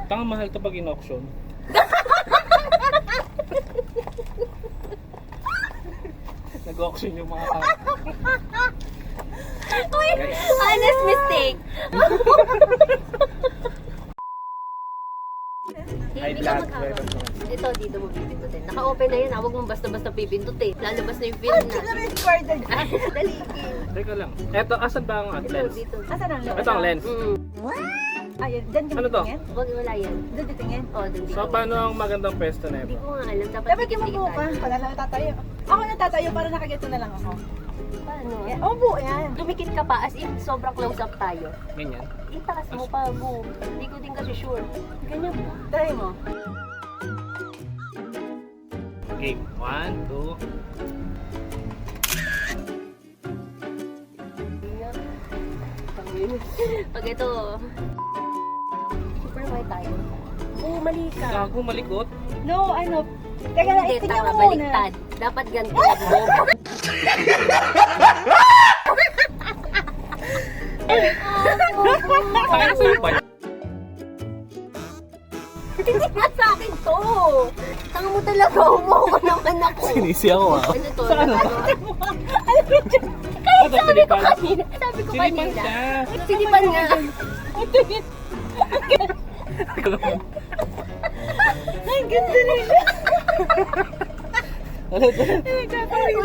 Tanga mahal to pag in-auction. Nag-auction yung mga tao. Uy, honest mistake. Ay, Hindi ka vlog. Ito, dito mo pipindutin. Naka-open na yan. Huwag mong basta-basta pipindutin. Lalabas na yung film na. recorded. Dali. Teka lang. Eto, asan ba ang Dito, lens? dito. Asan ang lens? Ito ang lens. Ayun, dyan ka Ano to? titingin? Huwag wala yan. Doon titingin? O, dun dito. So, paano ang magandang pwesto na Hindi ito? ko nga alam. Dapat Dapat kimubuo ka. Pag ano natatayo. Ako natatayo para nakagito na lang ako. Paano? Yan. Oh, buo yan. Dumikit ka pa as in sobrang close up tayo. Ganyan. Itaas mo pa, boom. Hindi ko din kasi sure. Ganyan po. Try mo. Game. 1, 2. Pag ito, super white tayo. Oo, mali ka. Gago, malikot. No, ano. Teka lang, Hindi, tingnan tama, mo muna. baliktad. Dapat ganito. Kaya sa pa. Hindi nga sa akin to. Tanga mo talaga, umuha naman ako. Sinisi ako ah. Ano to? Saan? Kaya sabi ko kanina. Sabi ko Sinipan kanina. siya. Sinipan nga. Ay, ganda nila.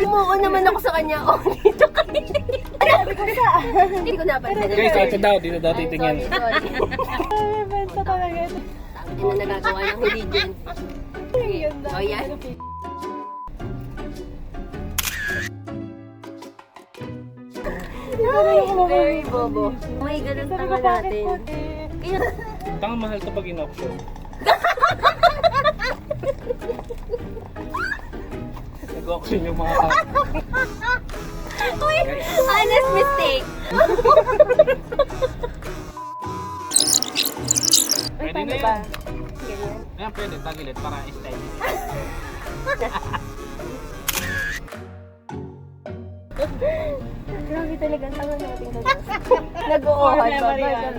Umuha naman ako sa kanya. Oh, dito kanina. Sabi ko sa. Hindi ko napansin. Guys, ito daw. Dito daw titingin. Sorry. Ay, benta talaga ito. Tama din na nagagawa ng hindi dyan. Ay, ganda. O, yan. Ay, Very bobo. May ganun Sabi tanga ko, bakit natin. po? Kaya, Tanga mahal to pag in-auction. Nag-auction yung mga tao. uy, honest mistake. Pwede na ba? yan. Ganyan. Ayan, pwede. Tagilid para style. Grabe talaga ang tanga natin. Nag-o-ohan pa. Forever yan.